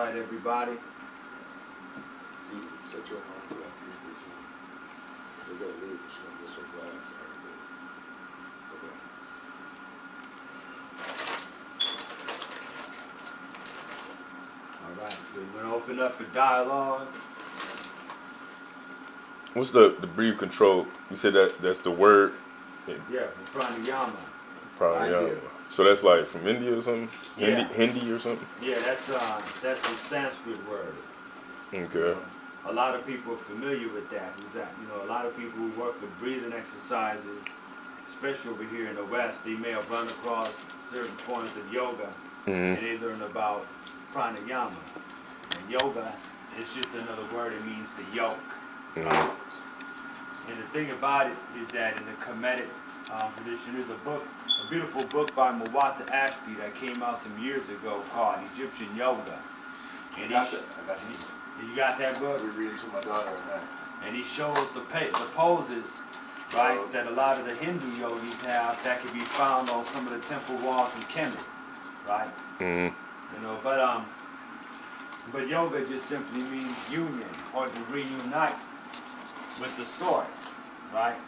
right, everybody. Set your mind to that 3:15. They gotta leave. She's gonna miss her class. Okay. All right, so we're gonna open up for dialogue. What's the breathe control? You said that's the word? Yeah, pranayama. Pranayama. So that's like from India or something? Yeah. Hindi or something? Yeah, that's a Sanskrit word. Okay. A lot of people are familiar with that. A lot of people who work with breathing exercises, especially over here in the West, they may have run across certain forms of yoga, and they learn about pranayama. And yoga is just another word. It means to yoke. Right? And the thing about it is that in the Kemetic tradition, there's a beautiful book by Mawata Ashby that came out some years ago called Egyptian Yoga. And I got that. You got that book? I'll be reading to my daughter right now. And he shows the poses, right, that a lot of the Hindu yogis have that can be found on some of the temple walls in Kemet, right? But yoga just simply means union, or to reunite with the source, right?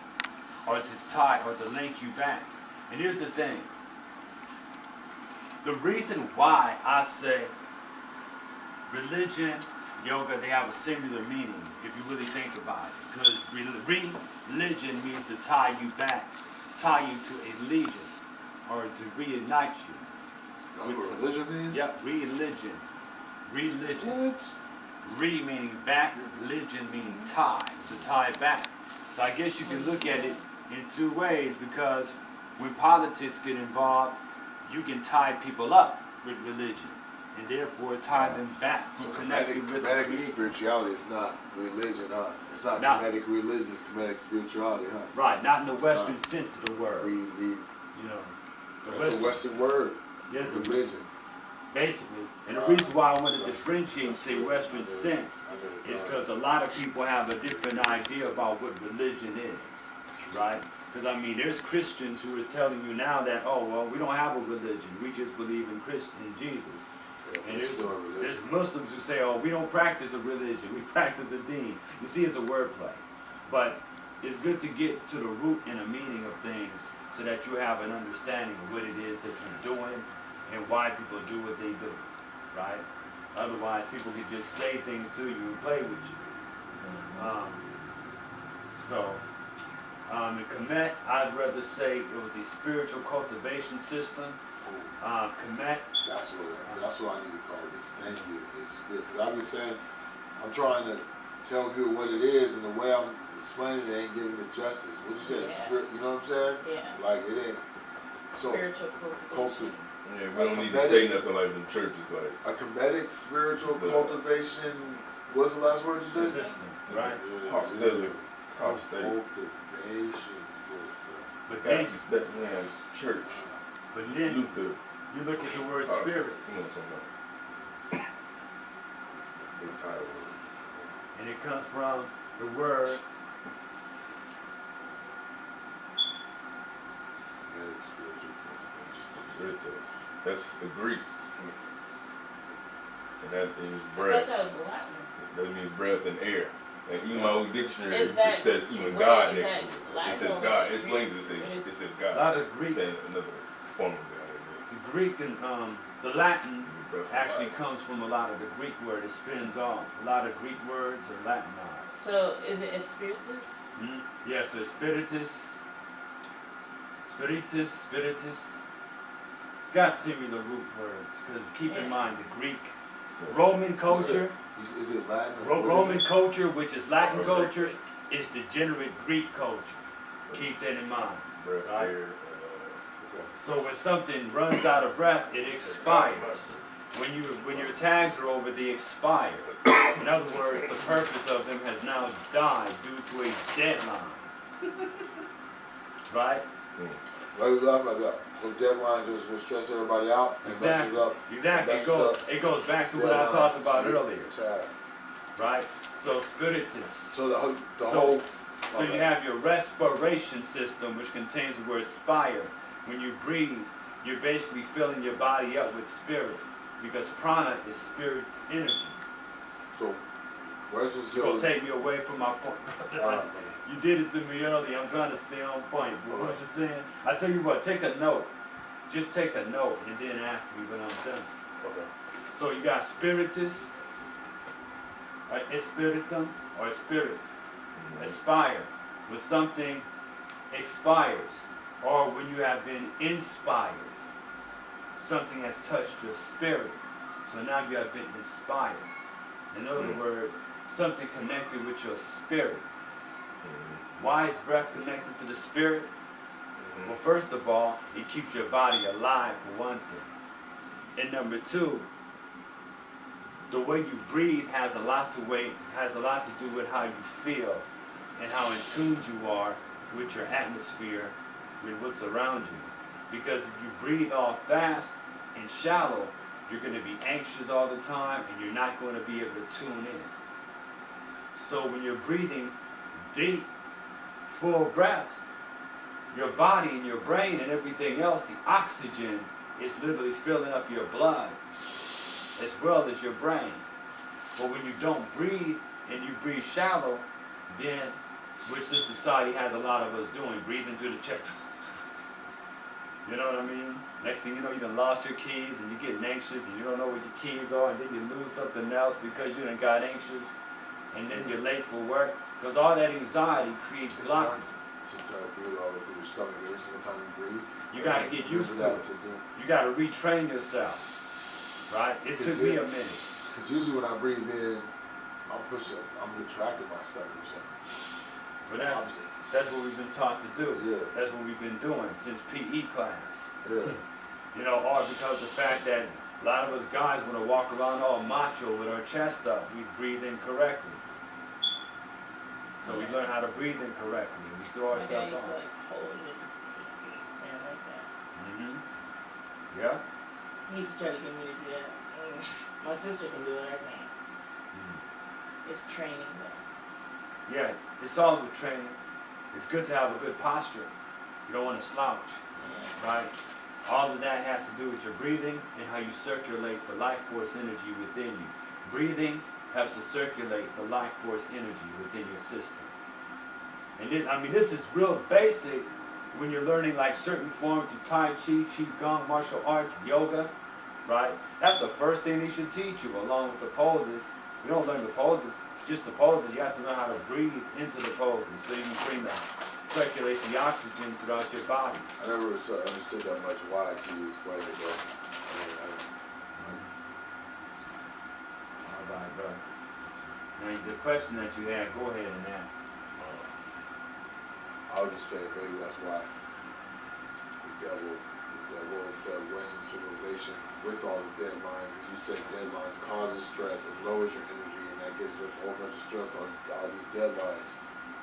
Or to tie, or to link you back. And here's the thing. The reason why I say religion, yoga, they have a similar meaning, if you really think about it. Because religion means to tie you back, tie you to a legion, or to reunite you. You know what religion means? Yep, religion. Religion. What? Re meaning back, religion meaning tie. So tie it back. So I guess you can look at it in two ways, because when politics get involved, you can tie people up with religion, and therefore tie them back from connecting with the Kemetic spirituality is not religion, huh? It's not Kemetic religion, it's Kemetic spirituality, huh? Right, not in the Western sense of the word. That's a Western word, religion. Basically. And the reason why I want to differentiate and say Western sense is because a lot of people have a different idea about what religion is, right? Because, there's Christians who are telling you now that, we don't have a religion. We just believe in Jesus. And there's Muslims who say, we don't practice a religion. We practice a deen. You see, it's a wordplay. But it's good to get to the root and the meaning of things so that you have an understanding of what it is that you're doing and why people do what they do, right? Otherwise, people can just say things to you and play with you. In Kemet, I'd rather say it was a spiritual cultivation system. Kemet. That's what I need to call this. Thank you. It's spirit. I've been saying, I'm trying to tell people what it is, and the way I'm explaining it ain't giving it justice. What you say, spirit? You know what I'm saying? Yeah. Like it ain't. So spiritual cultivation. Yeah, we don't need to say nothing like the churches, like a Kemetic spiritual cultivation. What's the last word you said? System, right? Cultivation system. But then, Bethlehem's church. But then Luther. You look at the word spirit. You know what I'm talking about. And it comes from the word that's the Greek. And that means breath. I thought that was Latin. That means breath and air. And even my own dictionary, it says even what God is next that to it. Latin It says or God. It Greek? explains it. It says God. A lot of Greek. Saying another form of God. The Greek and the Latin actually comes from a lot of the Greek word. It spins off. A lot of Greek words are Latinized. So is it spiritus? Yes, so spiritus. It's got similar root words, because keep in mind the Greek, Roman culture. Is it Latin? Roman culture, which is Latin culture, is degenerate Greek culture. Keep that in mind. Right? So when something runs out of breath, it expires. When your tags are over, they expire. In other words, the purpose of them has now died due to a deadline. Right? Why you laughing like that? Those deadlines just will stress everybody out and mess it up. Exactly. It goes back to what I talked about earlier. Right? So spiritus. So the So you have your respiration system, which contains the word spire. When you breathe, you're basically filling your body up with spirit. because prana is spirit energy. So, Western You're going to civilization. take me away from my point. You did it to me earlier. I'm trying to stay on point. But what you're saying, I tell you what, take a note. Just take a note and then ask me when I'm done. Okay. So you got spiritus, or espiritum, or spirit. Aspire. When something expires, or when you have been inspired. Something has touched your spirit. So now you have been inspired. In other words, something connected with your spirit. Why is breath connected to the spirit? Well, first of all, it keeps your body alive for one thing. And number two, the way you breathe has a lot to do with how you feel and how in tune you are with your atmosphere, with what's around you. Because if you breathe all fast and shallow, you're going to be anxious all the time and you're not going to be able to tune in. So when you're breathing deep, full breaths, your body and your brain and everything else, the oxygen is literally filling up your blood as well as your brain. But when you don't breathe and you breathe shallow, then, which this society has a lot of us doing, breathing through the chest. You know what I mean? Next thing you know, you done lost your keys and you're getting anxious and you don't know what your keys are, and then you lose something else because you done got anxious, and then you're late for work. Because all that anxiety creates block. To breathe all the way through your stomach every single time you breathe. You got to get used to it. You got to retrain yourself. Right? It took me a minute. Because usually when I breathe in, I'm retracting my stomach or something. But that's what we've been taught to do. Yeah. That's what we've been doing since PE class. Yeah. You know, or because of the fact that a lot of us guys want to walk around all macho with our chest up, we breathe incorrectly. So we learn how to breathe incorrectly. We throw ourselves My off. daddy's like holding it. He can stand like that. Yeah? He used to try to get me to do that. My sister can do it, I can't. It's training though. Yeah, it's all with training. It's good to have a good posture. You don't want to slouch, right? All of that has to do with your breathing and how you circulate the life force energy within you. Breathing helps to circulate the life force energy within your system. And this is real basic when you're learning like certain forms of Tai Chi, Qigong, martial arts, yoga, right? That's the first thing they should teach you along with the poses. You don't learn the poses, just the poses. You have to learn how to breathe into the poses so you can bring circulate the oxygen throughout your body. I never understood that much why until you explained it, though. All right, bro. Now, the question that you had, go ahead and ask. I was just saying maybe that's why the devil said Western civilization with all the deadlines, as you said, deadlines causes stress and lowers your energy, and that gives us a whole bunch of stress on all these deadlines.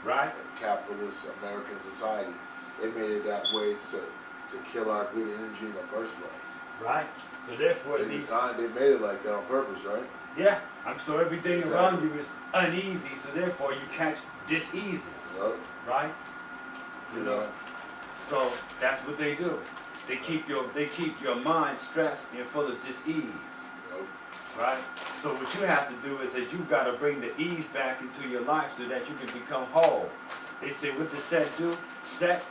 Right? Capitalist American society, they made it that way to kill our good energy in the first place. Right? So therefore, They made it like that on purpose, right? yeah. So everything around you is uneasy, so therefore you catch diseases. Yep. Right? You know. So that's what they do. They keep your mind stressed and full of dis-ease. Yep. Right? So what you have to do is that you've got to bring the ease back into your life so that you can become whole. They say, what did Set do? Set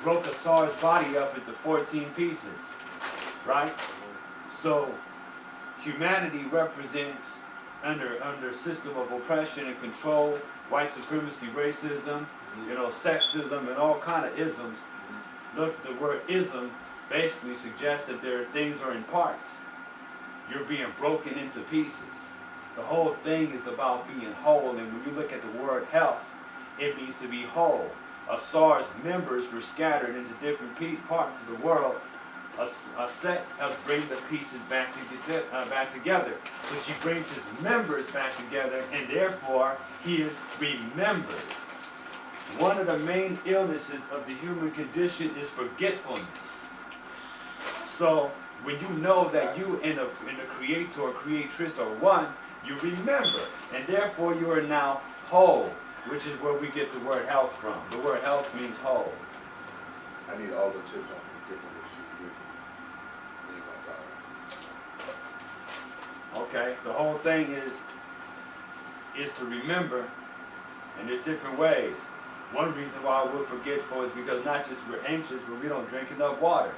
broke a Tsar's body up into 14 pieces. Right? So humanity represents under a system of oppression and control, white supremacy, racism, sexism, and all kind of isms. Look, the word ism basically suggests that things are in parts. You're being broken into pieces. The whole thing is about being whole, and when you look at the word health, it means to be whole. A SARS members were scattered into different parts of the world. A Set helps bring the pieces back together. So she brings his members back together, and therefore he is remembered. One of the main illnesses of the human condition is forgetfulness. So when you know that you and the creator or creatress are one, you remember, and therefore you are now whole, which is where we get the word health from. The word health means whole. I need all the tips on forgetfulness you give me. Me and my daughter. Okay, the whole thing is to remember, and there's different ways. One reason why we're forgetful is because not just we're anxious, but we don't drink enough water.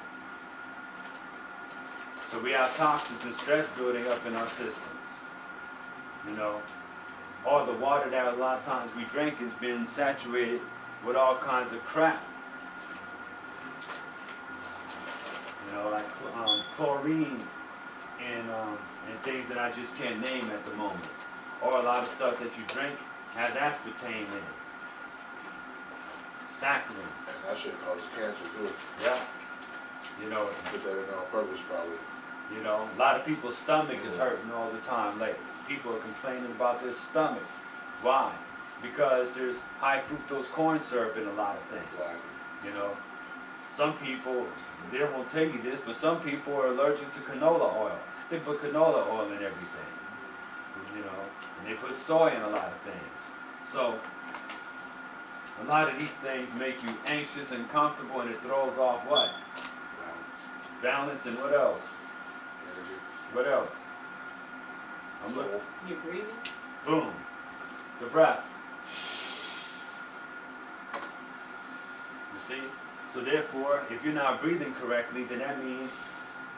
So we have toxins and stress building up in our systems. You know, all the water that a lot of times we drink has been saturated with all kinds of crap. You know, like chlorine and things that I just can't name at the moment. Or a lot of stuff that you drink has aspartame in it. Saccharin. And that shit causes cancer too. Yeah. You know, Put that in there on purpose probably. you know, a lot of people's stomach is hurting all the time lately. People are complaining about their stomach. Why? Because there's high fructose corn syrup in a lot of things. Exactly. You know, some people, they won't tell you this, but some people are allergic to canola oil. They put canola oil in everything, you know, and they put soy in a lot of things. So, a lot of these things make you anxious and comfortable, and it throws off what? Balance. Balance, and what else? Energy. What else? I'm Soul. looking. You're breathing? Boom. The breath. You see? So therefore, if you're not breathing correctly, then that means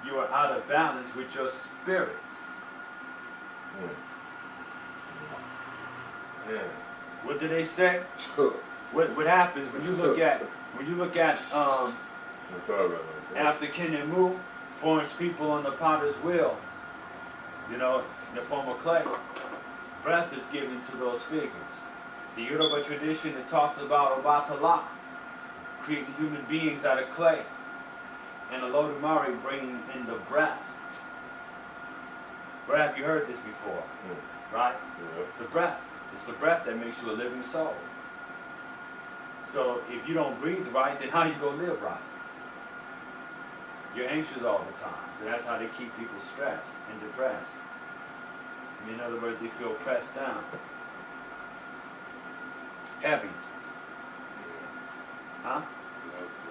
you are out of balance with your spirit. Yeah. What do they say? What happens when you look at after Ken and Mu forms people on the potter's wheel, you know, in the form of clay. Breath is given to those figures. The Yoruba tradition, it talks about Obatala, creating human beings out of clay, and the Lodumare bringing in the breath. Breath, you heard this before, right? Yeah. The breath. It's the breath that makes you a living soul. So if you don't breathe right, then how do you go live right? You're anxious all the time. So that's how they keep people stressed and depressed. I mean, in other words, they feel pressed down. Heavy. Huh?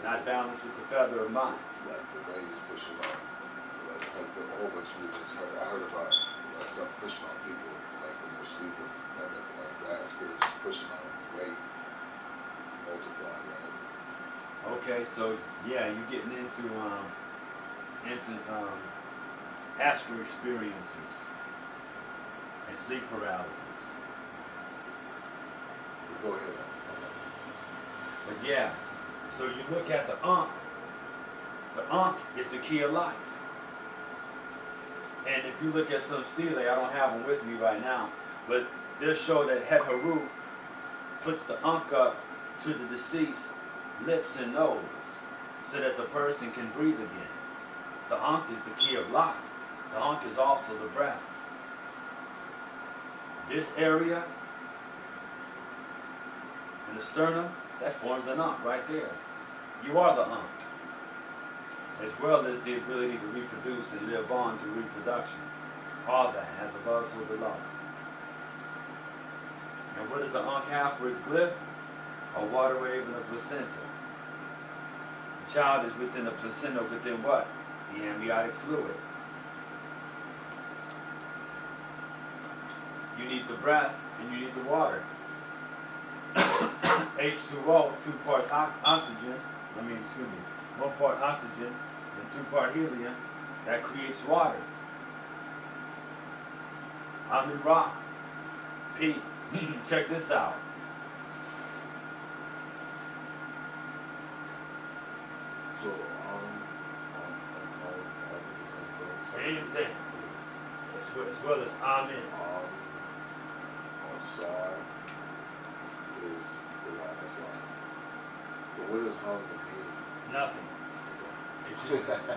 Not balanced with the feather of mind. Like the waves pushing on, like a whole bunch of people. I heard about like something pushing on people, like when they're sleeping, like bad spirits just pushing on them, the weight multiplying, right? Okay, so yeah, you're getting into astral experiences and sleep paralysis. Go ahead. But yeah, so you look at the Ankh. The Ankh is the key of life. And if you look at some stele, I don't have them with me right now, but they'll show that Het Haru puts the Ankh up to the deceased lips and nose so that the person can breathe again. The Ankh is the key of life. The Ankh is also the breath. This area in the sternum, that forms an Ankh right there. You are the Ankh, as well as the ability to reproduce and live on through reproduction. All that, as above, so below. And what does the Ankh have for its glyph? A water wave and a placenta. The child is within the placenta, within what? The amniotic fluid. You need the breath and you need the water. H2O, 2 parts oxygen, 1 part oxygen and 2 part helium, that creates water. I'm in rock. P. Check this out. So, Same thing. As well as Amen. On side is the lack of side. So what does hunger mean? Nothing. It's just Alright.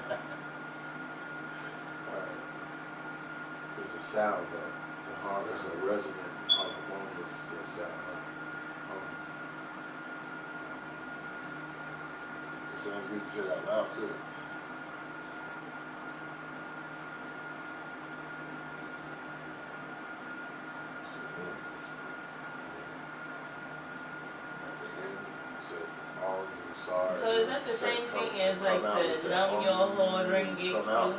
It's a sound though. The harm is a resonant, harmonious sound. It sounds good to say that loud too. At the end, it said, all you sorry. So is that the same thing as like the numb your whole ring get you? Like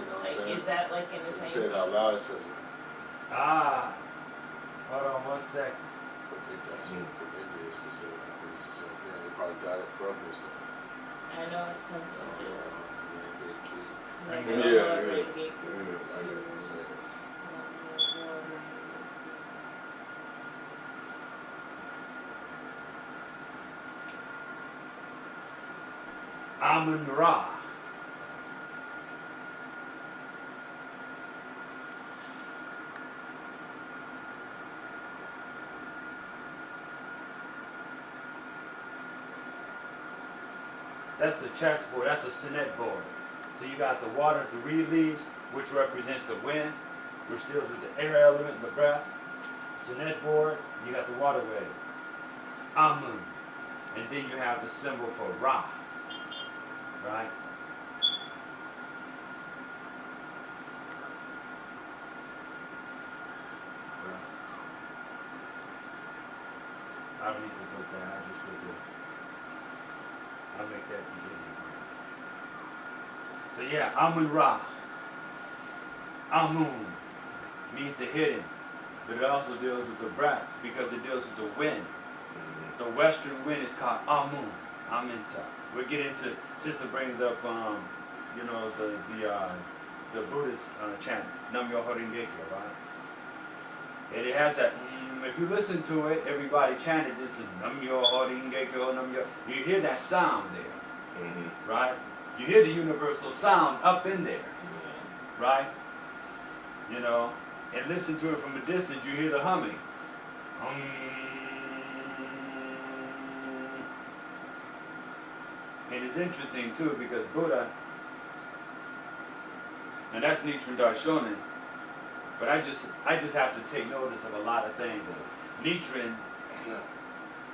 is that like in the If you same say it thing? out loud, it says Ah, hold on 1 second. That's from India. It's the same. I think it's the same thing. They probably got it from this. I know it's something to do. Bring Like it Yeah, the yeah. Lord gave you. I got it. Say it. Amun Ra. That's the chessboard, that's a sonnet board. So you got the water, the reed leaves, which represents the wind, which deals with the air element, the breath. Sonnet board, you got the water wave. Amun. And then you have the symbol for Ra. Right? I don't need to put that, I just put this. I'll make that beginning. So yeah, Amun Ra. Amun means the hidden, but it also deals with the breath because it deals with the wind. The western wind is called Amun, Aminta. We'll get into, sister brings up, you know, the Buddhist chant, Nam Myoho Renge Kyo, right? And it has that, if you listen to it, everybody chanted this, Nam Myoho Renge Kyo, Nam Myoho. You hear that sound there, right? You hear the universal sound up in there, right? You know, and listen to it from a distance, you hear the humming. And it's interesting too because Buddha, and that's Nichiren Daishonin, but I just have to take notice of a lot of things. Nichiren,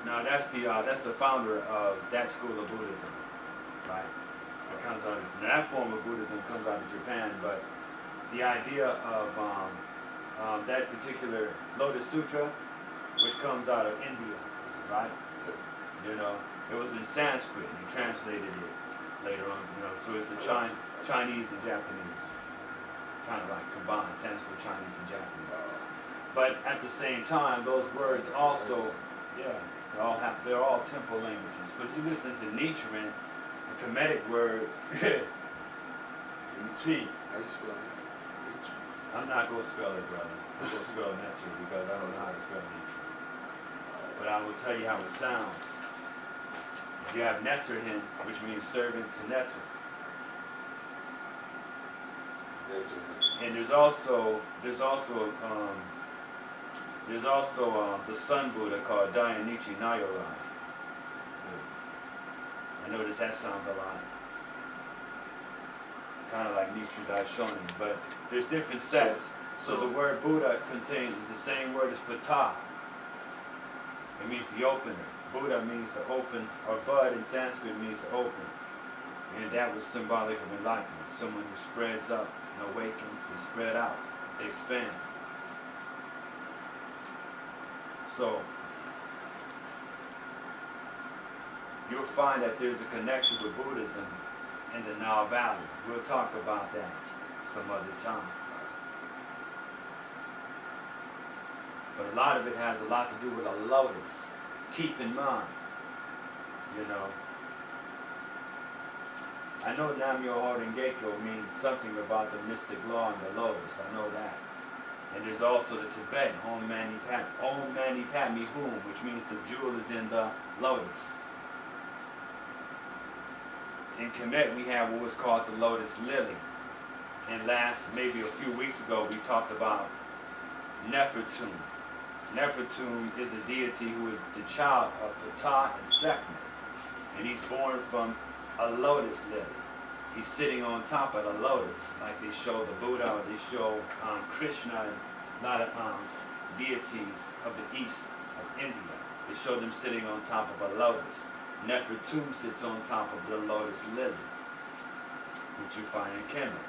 now that's the founder of that school of Buddhism, right? It comes out of, that form of Buddhism comes out of Japan, but the idea of that particular Lotus Sutra, which comes out of India, right? You know, it was in Sanskrit. He translated it later on, you know, so it's the Chinese and Japanese, kind of like combined Sanskrit, Chinese, and Japanese. But at the same time, those words also, yeah, they're all temple languages. But you listen to Nichiren, the Kemetic word, Chi. How you spell that? I'm not going to spell it, brother. I'm going to spell Netu because I don't know how to spell Nichiren. But I will tell you how it sounds. You have Neterhin, which means servant to Neter. And there's also the Sun Buddha called Dainichi Nyorai. I notice that sounds a lot kind of like Nichiren Daishonin, but there's different sets. So the word Buddha contains is the same word as Ptah. It means the opener. Buddha means to open, or bud in Sanskrit means to open. And that was symbolic of enlightenment. Someone who spreads up and awakens, they spread out, they expand. So, you'll find that there's a connection with Buddhism in the Nile Valley. We'll talk about that some other time. But a lot of it has a lot to do with a lotus. Keep in mind, you know. I know Nam Myoho Renge Kyo means something about the mystic law and the lotus. I know that. And there's also the Tibetan, Om Mani Padme Hum, which means the jewel is in the lotus. In Kemet, we have what was called the lotus lily. And maybe a few weeks ago, we talked about Nefertum. Nefertum is a deity who is the child of Ptah and Sekhmet. And he's born from a lotus lily. He's sitting on top of the lotus, like they show the Buddha, or they show Krishna and a lot of deities of the east of India. They show them sitting on top of a lotus. Nefertum sits on top of the lotus lily, which you find in Kemet,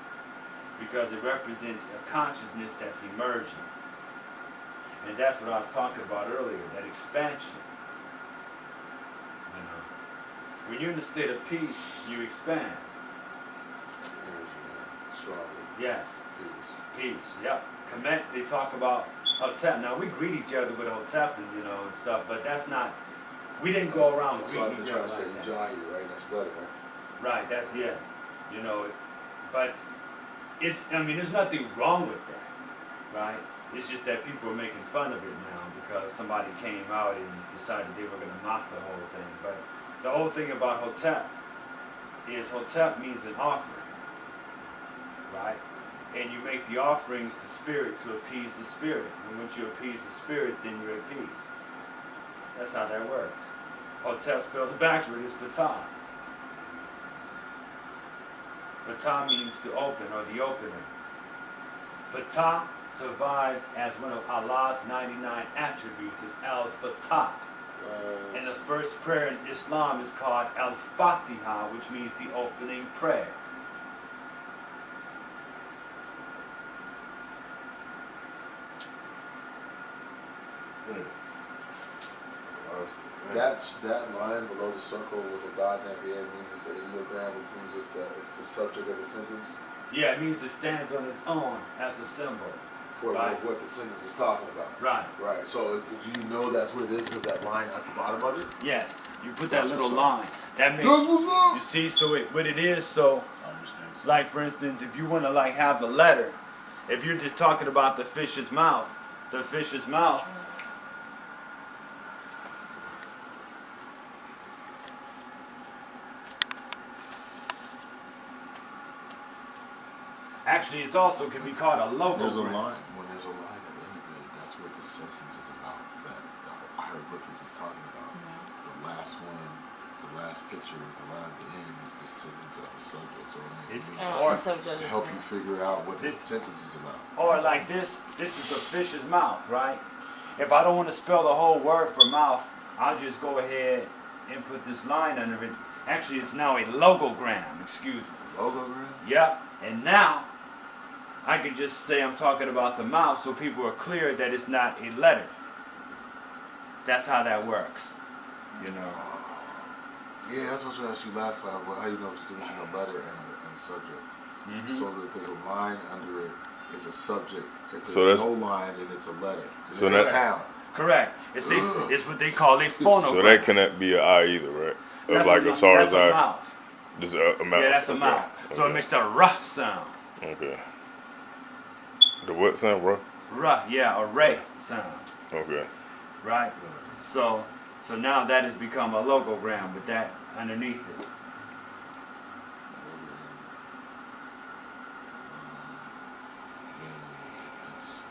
because it represents a consciousness that's emerging. And that's what I was talking about earlier, that expansion. You know, when you're in a state of peace, you expand. Strongly. Yes. Peace. Peace, yep. Kemet, they talk about Hotep. Now we greet each other with Hotep and and stuff, but that's not. We didn't go around That's why I've greeting been each other trying to say like that. Ujahi, right? That's better, right? Right, that's but it's. I mean, there's nothing wrong with that, right? It's just that people are making fun of it now because somebody came out and decided they were going to mock the whole thing. But the whole thing about Hotep is Hotep means an offering, right? And you make the offerings to spirit to appease the spirit. And once you appease the spirit, then you're at peace. That's how that works. Hotep spells backward is Ptah. Ptah means to open or the opener. Ptah survives as one of Allah's 99 attributes is Al-Fatah. And the first prayer in Islam is called Al-Fatiha, which means the opening prayer. That line below the circle with the dot at the end means it's an ideogram, which means it's the subject of the sentence. Yeah, it means it stands on its own as a symbol. For Right. what the sentence is talking about. Right. Right. So do you know that's what it is? Is that line at the bottom of it? Yes. You put that That's little what's up. line. That makes That's what's up. you see. So what it is. So I understand. like for instance, if you want to like have the letter, if you're just talking about the fish's mouth, actually it's also can be called a logogram. There's a line. When there's a line at the end of it, that's what the sentence is about. That the hieroglyphics is talking about. The last one, the last picture, the line at the end is the sentence of the subject. So It's- to help you figure out what the This- sentence is about. Or like this is the fish's mouth, right? If I don't want to spell the whole word for mouth, I'll just go ahead and put this line under it. Actually, it's now a logogram, excuse me. Logogram? Yep, and now I can just say I'm talking about the mouth so people are clear that it's not a letter. That's how that works, Yeah, that's what I asked you last time. How you know the difference between a letter and a subject. Mm-hmm. So that there's a line under it, it's a subject. If So there's that's- no line, then it's a letter. And So it's a that's- sound. Correct. It's what they call a phonogram. So that cannot be an eye either, right? Of That's like a SARS that's a eye. mouth. Just a mouth. Yeah, that's a Okay. mouth. So it Okay. makes the ruh sound. Okay. The what sound, bro? Ruh, yeah, a ray sound. Okay. Right? So now that has become a logogram with that underneath it. It's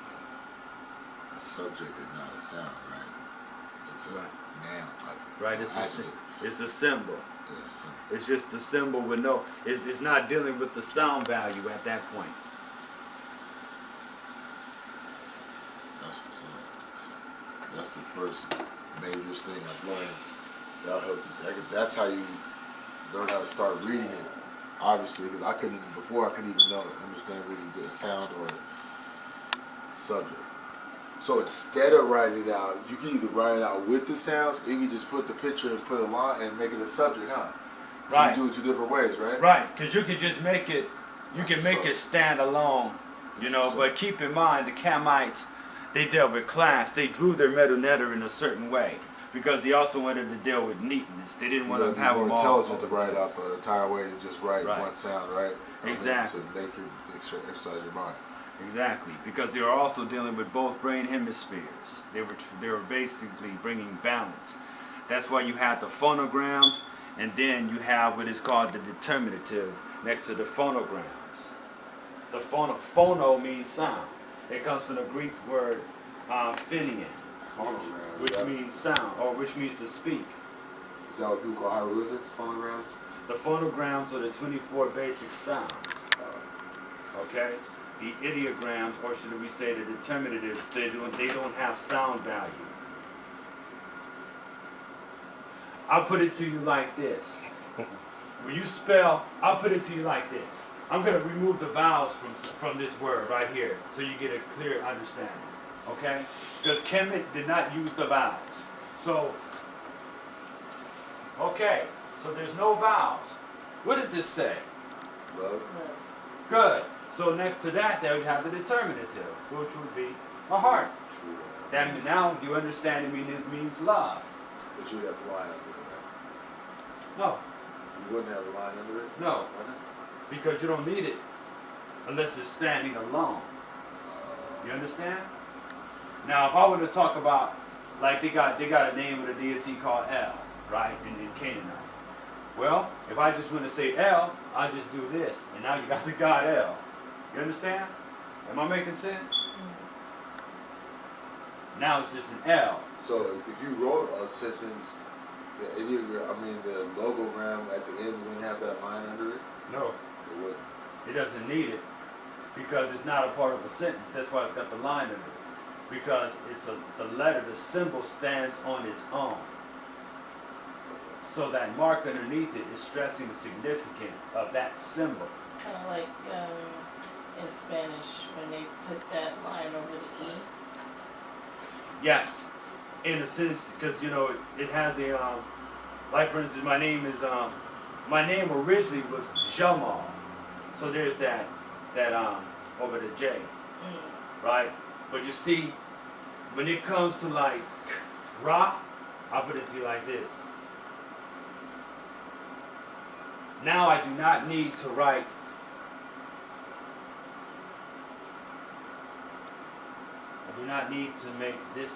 a subject and not a sound, right? It's a noun, like Right, it's adjective. a symbol. Yeah, symbol. It's just a symbol with no, it's not dealing with the sound value at that point. That's what's up. That's the first major thing I've learned. That'll help you. That's how you learn how to start reading it. Obviously, because I couldn't even understand reading to a sound or a subject. So instead of writing it out, you can either write it out with the sounds, or you can just put the picture and put a line and make it a subject, huh? Right. You can do it two different ways, right? Right, because you can just make it, you can make it stand alone, but keep in mind the Kamites, they dealt with class. They drew their metu netter in a certain way because they also wanted to deal with neatness. They didn't want to have more them all intelligent to write it out the entire way and just write Right. one sound, right? Exactly. To make you exercise your mind. Exactly, because they were also dealing with both brain hemispheres. They were basically bringing balance. That's why you have the phonograms, and then you have what is called the determinative next to the phonograms. The phono means sound. It comes from the Greek word phonian, Phonograms. which means sound, or which means to speak. Is that what people call hieroglyphics? Phonograms? The phonograms are the 24 basic sounds. Okay? The ideograms, or should we say the determinatives, they don't have sound value. I'll put it to you like this. When you spell, I'll put it to you like this. I'm going to remove the vowels from this word right here so you get a clear understanding. Okay? Because Kemet did not use the vowels. So, okay, so there's no vowels. What does this say? Love? Good. So next to that, they would have the determinative, which would be a heart. True. That now you understand it means love. But you would have the line under it, right? No, You wouldn't have a line under it? no, Why not? because you don't need it unless it's standing alone. You understand? Now, if I were to talk about, like they got a name of a deity called El, right, in Canaanite. Well, if I just want to say El, I just do this, and now you got the God El. You understand? Am I making sense? Now it's just an L. So if you wrote a sentence, the logogram at the end wouldn't have that line under it? No, It wouldn't. it doesn't need it because it's not a part of a sentence. That's why it's got the line under it. Because it's the letter, the symbol stands on its own. So that mark underneath it is stressing the significance of that symbol. Kind of like in Spanish when they put that line over the E. Yes, in a sense, because it has a like for instance, my name originally was Jamal, so there's that over the J, right? But you see, when it comes to like Ra, I'll put it to you like this. Now I do not need to write I do not need to make this.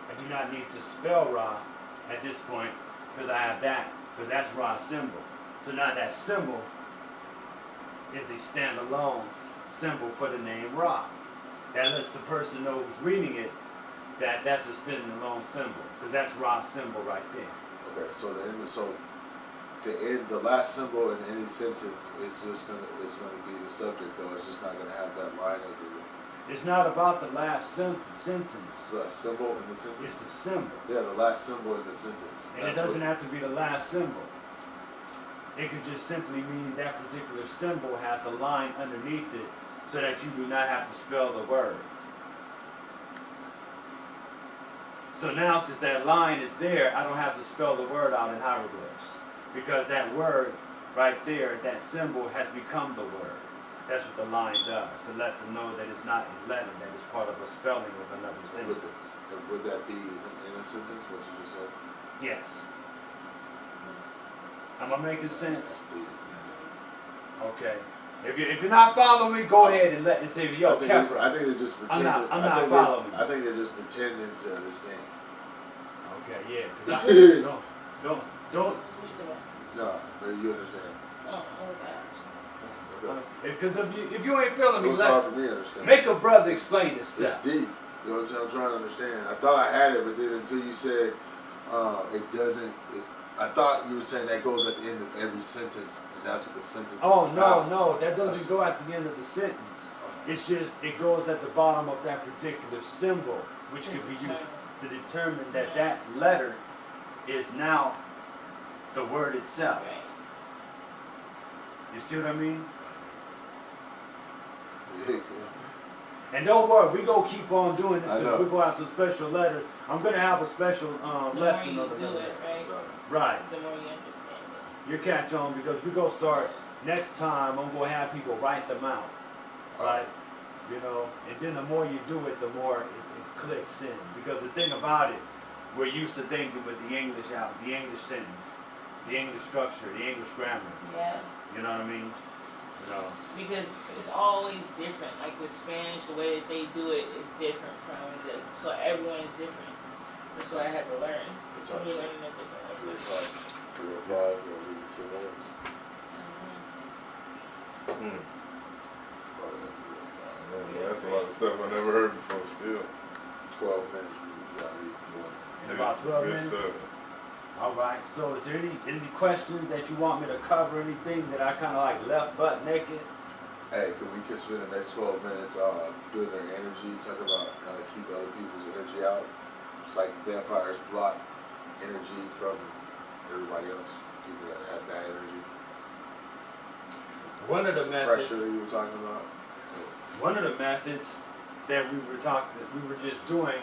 I do not need to spell Ra at this point because I have that, because that's Ra's symbol. So now that symbol is a standalone symbol for the name Ra. That lets the person know who's reading it that that's a standalone symbol, because that's Ra's symbol right there. Okay, so the last symbol in any sentence is gonna be the subject though. It's just not gonna have that line over it. It's not about the last sentence. So that symbol in the sentence? It's the symbol. Yeah, the last symbol in the sentence. And it doesn't have to be the last symbol. It could just simply mean that particular symbol has the line underneath it so that you do not have to spell the word. So now since that line is there, I don't have to spell the word out in hieroglyphs. Because that word right there, that symbol has become the word. That's what the line does, to let them know that it's not a letter, that it's part of a spelling of another sentence. Would that be in a sentence, what you just said? Yes. Am I making sense? Okay. If you're not following me, go ahead and say, yo, Khepra. I think they're just pretending. I'm not following. I think they're just pretending to understand. Okay, yeah. Don't. No, maybe you understand. Oh, okay. Because if you ain't feeling me, It's hard for me to understand. make a brother explain It's himself. deep. You know what I'm trying to understand. I thought I had it, but then until you said it doesn't. I thought you were saying that goes at the end of every sentence, and that's what the sentence is about. No, that doesn't go at the end of the sentence. It's just, it goes at the bottom of that particular symbol, which could be used to determine that that letter is now the word itself. Right. You see what I mean? Yeah. And don't worry, we gonna keep on doing this I because know. we're gonna have some special letters. I'm gonna have a special lesson The on more the you do it, right? Right. The more you understand it. You catch on because we're gonna start next time. I'm gonna have people write them out, right? And then the more you do it, the more it clicks in. Because the thing about it, we're used to thinking with the English sentence, the English structure, the English grammar. Yeah. You know what I mean? Because it's always different. Like with Spanish, the way that they do it is different from this. So everyone is different. That's what I had to learn. It's When hard. you learn a different language. 305, we'll leave it 2 minutes. That's a lot of stuff I never heard before still. 12 minutes, we gotta leave for It's about 12 Good minutes. stuff. All right. So is there any questions that you want me to cover? Anything that I kind of like left butt naked? Hey, can we just spend the next 12 minutes doing their energy, talking about how to keep other people's energy out? It's like vampires block energy from everybody else, people that have bad energy. One of the methods. Pressure you were talking about. One of the methods that we were just doing